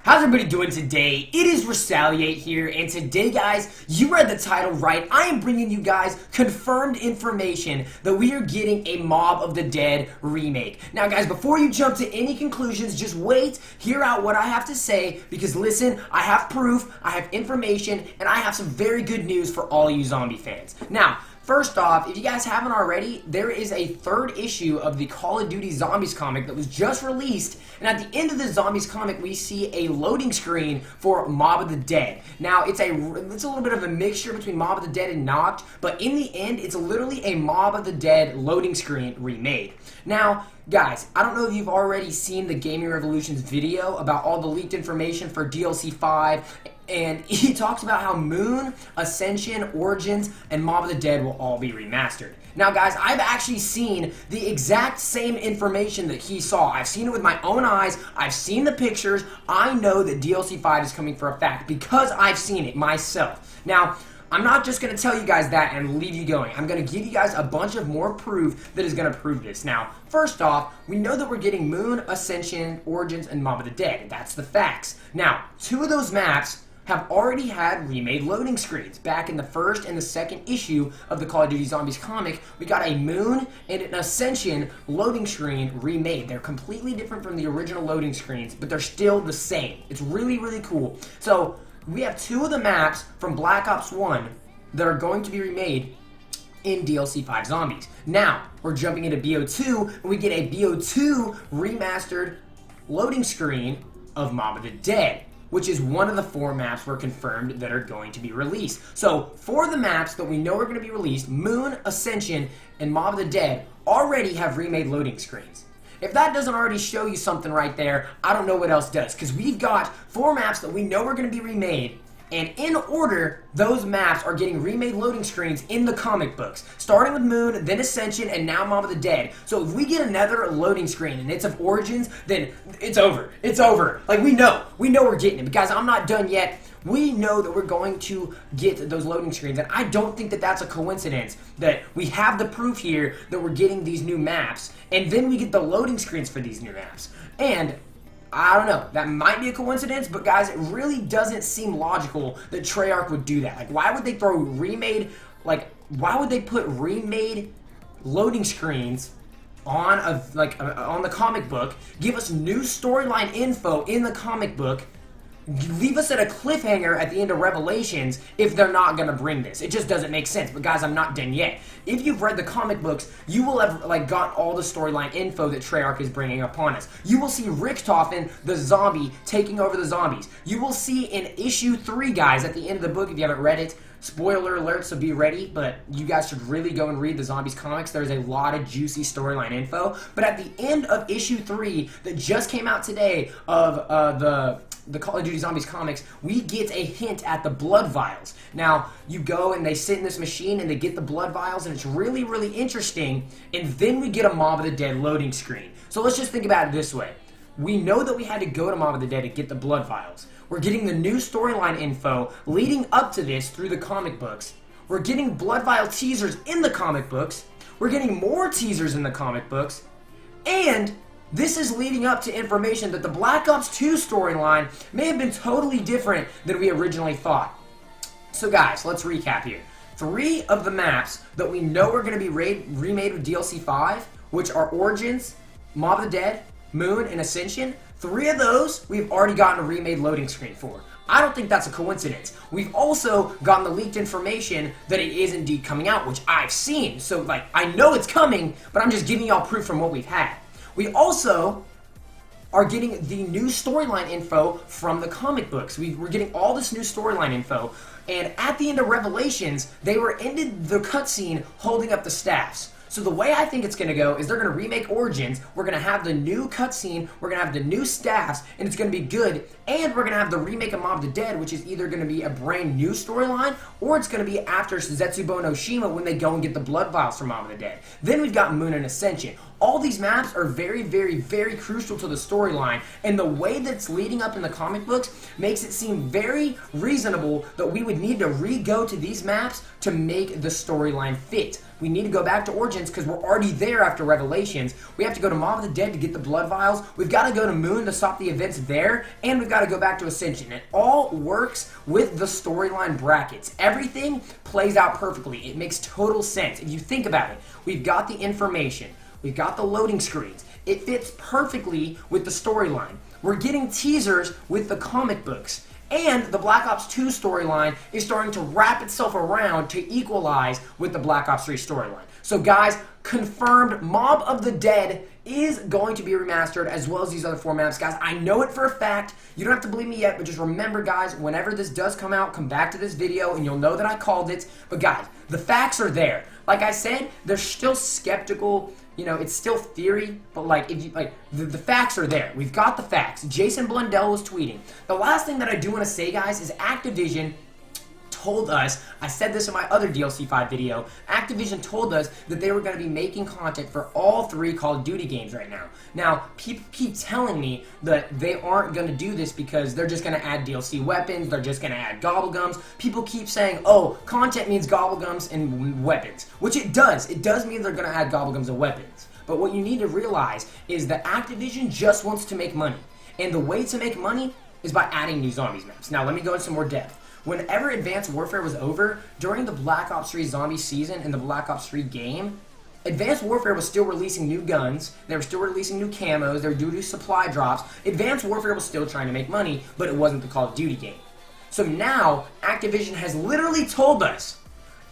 How's everybody doing today? It is Retaliate here, and today, guys, you read the title right. I am bringing you guys confirmed information that we are getting a Mob of the Dead remake. Now, guys, before you jump to any conclusions, just wait, hear out what I have to say, because listen, I have proof, I have information, and I have some very good news for all you zombie fans. Now, first off, if you guys haven't already, there is a third issue of the Call of Duty Zombies comic that was just released, and at the end of the Zombies comic, we see a loading screen for Mob of the Dead. Now, it's a little bit of a mixture between Mob of the Dead and Knocked, but in the end, it's literally a Mob of the Dead loading screen remade. Now, guys, I don't know if you've already seen the Gaming Revolution's video about all the leaked information for DLC 5, and he talks about how Moon, Ascension, Origins, and Mob of the Dead will all be remastered. Now, guys, I've actually seen the exact same information that he saw. I've seen it with my own eyes. I've seen the pictures. I know that DLC 5 is coming for a fact because I've seen it myself. Now, I'm not just going to tell you guys that and leave you going. I'm going to give you guys a bunch of more proof that is going to prove this. Now, first off, we know that we're getting Moon, Ascension, Origins, and Mob of the Dead. That's the facts. Now, two of those maps have already had remade loading screens. Back in the first and the second issue of the Call of Duty Zombies comic, we got a Moon and an Ascension loading screen remade. They're completely different from the original loading screens, but they're still the same. It's really, really cool. So, we have two of the maps from Black Ops 1 that are going to be remade in DLC 5 Zombies. Now, we're jumping into BO2, and we get a BO2 remastered loading screen of Mob of the Dead, which is one of the 4 maps were confirmed that are going to be released. So, 4 of the maps that we know are going to be released, Moon, Ascension, and Mob of the Dead, already have remade loading screens. If that doesn't already show you something right there, I don't know what else does, because we've got 4 maps that we know are going to be remade, and in order, those maps are getting remade loading screens in the comic books. Starting with Moon, then Ascension, and now Mob of the Dead. So if we get another loading screen and it's of Origins, then it's over. It's over. Like, we know we're getting it. But guys, I'm not done yet. We know that we're going to get those loading screens, and I don't think that that's a coincidence, that we have the proof here that we're getting these new maps, and then we get the loading screens for these new maps. And I don't know, that might be a coincidence, but guys, it really doesn't seem logical that Treyarch would do that. Like, why would they throw remade, why would they put remade loading screens on on the comic book, give us new storyline info in the comic book, leave us at a cliffhanger at the end of Revelations if they're not going to bring this? It just doesn't make sense. But guys, I'm not done yet. If you've read the comic books, you will have got all the storyline info that Treyarch is bringing upon us. You will see Richtofen, the zombie, taking over the zombies. You will see in issue 3, guys, at the end of the book, if you haven't read it, spoiler alert, so be ready, but you guys should really go and read the Zombies comics. There's a lot of juicy storyline info. But at the end of issue 3 that just came out today of the Call of Duty Zombies comics, we get a hint at the blood vials. Now, you go and they sit in this machine and they get the blood vials, and it's really, really interesting, and then we get a Mob of the Dead loading screen. So let's just think about it this way. We know that we had to go to Mob of the Dead to get the blood vials. We're getting the new storyline info leading up to this through the comic books. We're getting blood vial teasers in the comic books. We're getting more teasers in the comic books. And this is leading up to information that the Black Ops 2 storyline may have been totally different than we originally thought. So guys, let's recap here. 3 of the maps that we know are going to be remade with DLC 5, which are Origins, Mob of the Dead, Moon, and Ascension, 3 of those we've already gotten a remade loading screen for. I don't think that's a coincidence. We've also gotten the leaked information that it is indeed coming out, which I've seen. So, I know it's coming, but I'm just giving y'all proof from what we've had. We also are getting the new storyline info from the comic books. We're getting all this new storyline info, and at the end of Revelations, they ended the cutscene holding up the staffs. So the way I think it's going to go is they're going to remake Origins, we're going to have the new cutscene, we're going to have the new staffs, and it's going to be good, and we're going to have the remake of Mob of the Dead, which is either going to be a brand new storyline, or it's going to be after Zetsubo Shima when they go and get the blood vials from Mob of the Dead. Then we've got Moon and Ascension. All these maps are very, very, very crucial to the storyline, and the way that's leading up in the comic books makes it seem very reasonable that we would need to re-go to these maps to make the storyline fit. we need to go back to Origins because we're already there after Revelations. We have to go to Mob of the Dead to get the Blood Vials. We've got to go to Moon to stop the events there, and we've got to go back to Ascension. It all works with the storyline brackets. Everything plays out perfectly. It makes total sense. If you think about it, we've got the information. We've got the loading screens. It fits perfectly with the storyline. We're getting teasers with the comic books. And the Black Ops 2 storyline is starting to wrap itself around to equalize with the Black Ops 3 storyline. So guys, confirmed, Mob of the Dead is going to be remastered as well as these other 4 maps. Guys, I know it for a fact. You don't have to believe me yet, but just remember, guys, whenever this does come out, come back to this video and you'll know that I called it. But guys, the facts are there. Like I said, they're still skeptical. You know, it's still theory, but like, if you, like the facts are there. We've got the facts. Jason Blundell was tweeting. The last thing that I do want to say, guys, is Activision told us, I said this in my other DLC 5 video, Activision told us that they were going to be making content for all 3 Call of Duty games right now. Now, people keep telling me that they aren't going to do this because they're just going to add DLC weapons, they're just going to add gobblegums. People keep saying, oh, content means gobblegums and weapons, which it does. It does mean they're going to add gobblegums and weapons. But what you need to realize is that Activision just wants to make money. And the way to make money is by adding new zombies maps. Now, let me go into some more depth. Whenever Advanced Warfare was over, during the Black Ops 3 zombie season and the Black Ops 3 game, Advanced Warfare was still releasing new guns, they were still releasing new camos, they were doing supply drops. Advanced Warfare was still trying to make money, but it wasn't the Call of Duty game. So now, Activision has literally told us,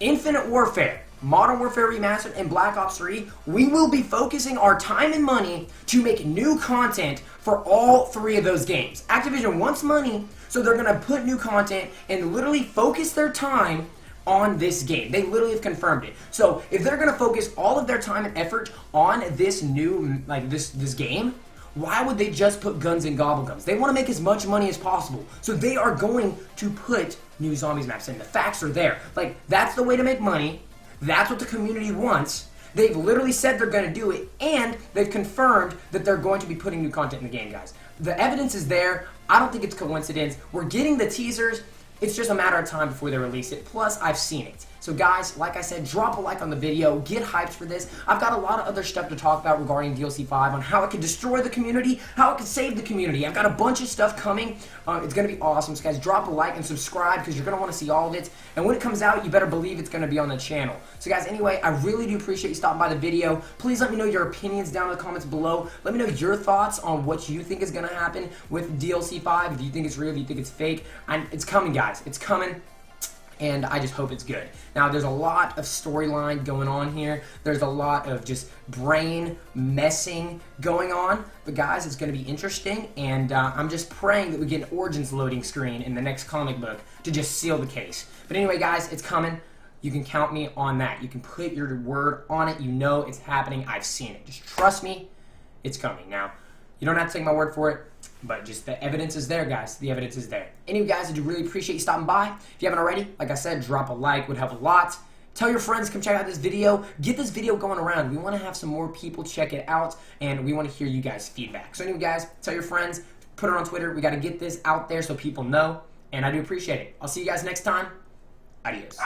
Infinite Warfare, Modern Warfare Remastered, and Black Ops 3, we will be focusing our time and money to make new content for all 3 of those games. Activision wants money, so they're going to put new content and literally focus their time on this game. They literally have confirmed it. So if they're going to focus all of their time and effort on this new, like this game, why would they just put guns and gobblegums? They want to make as much money as possible. So they are going to put new zombies maps in. The facts are there. Like, that's the way to make money. That's what the community wants. They've literally said they're going to do it, and they've confirmed that they're going to be putting new content in the game, guys. The evidence is there. I don't think it's coincidence. We're getting the teasers. It's just a matter of time before they release it. Plus, I've seen it. So guys, like I said, drop a like on the video. Get hyped for this. I've got a lot of other stuff to talk about regarding DLC 5 on how it can destroy the community, how it can save the community. I've got a bunch of stuff coming. It's going to be awesome. So guys, drop a like and subscribe because you're going to want to see all of it. And when it comes out, you better believe it's going to be on the channel. So guys, anyway, I really do appreciate you stopping by the video. Please let me know your opinions down in the comments below. Let me know your thoughts on what you think is going to happen with DLC 5. Do you think it's real? Do you think it's fake? It's coming, guys. It's coming. And I just hope it's good. Now, there's a lot of storyline going on here. There's a lot of just brain messing going on. But guys, it's going to be interesting. And I'm just praying that we get an Origins loading screen in the next comic book to just seal the case. But anyway, guys, it's coming. You can count me on that. You can put your word on it. You know it's happening. I've seen it. Just trust me. It's coming. Now, you don't have to take my word for it. But just the evidence is there, guys. The evidence is there. Anyway, guys, I do really appreciate you stopping by. If you haven't already, like I said, drop a like. Would help a lot. Tell your friends, come check out this video. Get this video going around. We want to have some more people check it out, and we want to hear you guys' feedback. So anyway, guys, tell your friends. Put it on Twitter. We got to get this out there so people know, and I do appreciate it. I'll see you guys next time. Adios.